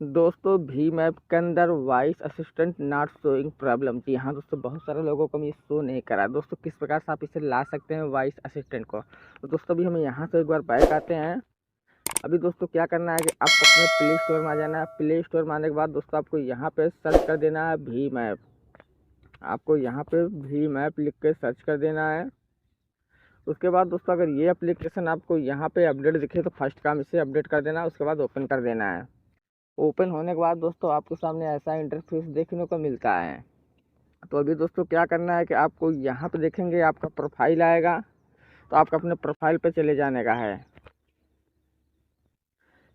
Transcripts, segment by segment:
दोस्तों भीम ऐप के अंदर voice assistant not showing problem. जी हाँ दोस्तों, बहुत सारे लोगों को ये शो नहीं करा। दोस्तों किस प्रकार से आप इसे ला सकते हैं वॉइस असिस्टेंट को, तो दोस्तों अभी हम यहाँ से एक बार बैक आते हैं। अभी दोस्तों क्या करना है कि आपको अपने प्ले स्टोर में आ जाना है। प्ले स्टोर में आने के बाद दोस्तों आपको यहाँ पे सर्च कर देना है भीम ऐप। आपको यहाँ पे भीम ऐप लिख के सर्च कर देना है। उसके बाद दोस्तों अगर ये एप्लीकेशन आपको यहाँ पे अपडेट दिखे तो फर्स्ट काम इसे अपडेट कर देना है। उसके बाद ओपन कर देना है। ओपन होने के बाद दोस्तों आपके सामने ऐसा इंटरफेस देखने को मिलता है। तो अभी दोस्तों क्या करना है कि आपको यहाँ पे देखेंगे आपका प्रोफाइल आएगा, तो आपको अपने प्रोफाइल पे चले जाने का है।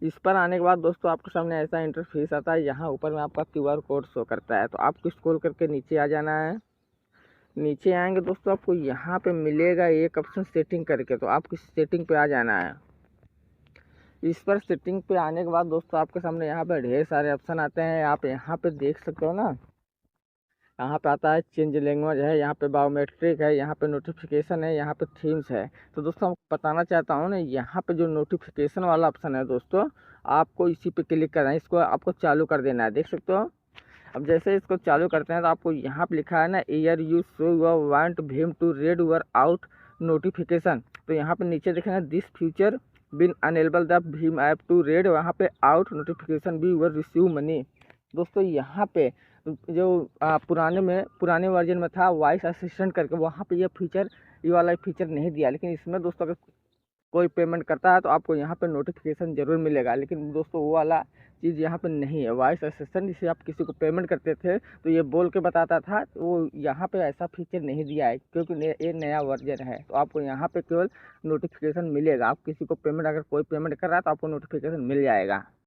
इस पर आने के बाद दोस्तों आपके सामने ऐसा इंटरफेस आता है। यहाँ ऊपर में आपका क्यूआर कोड शो करता है, तो आपको स्क्रॉल करके नीचे आ जाना है। नीचे आएंगे दोस्तों आपको यहाँ पे मिलेगा एक ऑप्शन सेटिंग करके, तो आपको सेटिंग पे आ जाना है। इस पर सेटिंग पे आने के बाद दोस्तों आपके सामने यहाँ पे ढेर सारे ऑप्शन आते हैं। आप यहाँ पे देख सकते हो ना, यहाँ पे आता है चेंज लैंग्वेज है, यहाँ पे बायोमेट्रिक है, यहाँ पे नोटिफिकेशन है, यहाँ पे थीम्स है। तो दोस्तों आपको बताना चाहता हूँ ना, यहाँ पे जो नोटिफिकेशन वाला ऑप्शन है दोस्तों, आपको इसी पे क्लिक करना है। इसको आपको चालू कर देना है, देख सकते हो। अब जैसे इसको चालू करते हैं तो आपको यहाँ पे लिखा है ना, are you sure your want भीम to read your out notification. तो यहाँ पे नीचे देखेंगे this feature been enable the भीम ऐप टू रीड, वहाँ पे आउट नोटिफिकेशन भी वर रिसीव मनी। दोस्तों यहाँ पे जो पुराने वर्जन में था वॉइस असिस्टेंट करके, वहाँ पे ये फीचर, ये वाला फीचर नहीं दिया। लेकिन इसमें दोस्तों अगर कोई पेमेंट करता है तो आपको यहाँ पे नोटिफिकेशन ज़रूर मिलेगा। लेकिन दोस्तों वो वाला चीज़ यहाँ पे नहीं है। वॉइस असिस्टेंट जिसे आप किसी को पेमेंट करते थे तो ये बोल के बताता था, तो वो यहाँ पे ऐसा फीचर नहीं दिया है क्योंकि ये नया वर्जन है। तो आपको यहाँ पे केवल नोटिफिकेशन मिलेगा। आप किसी को पेमेंट, अगर कोई पेमेंट कर रहा है तो आपको नोटिफिकेशन मिल जाएगा।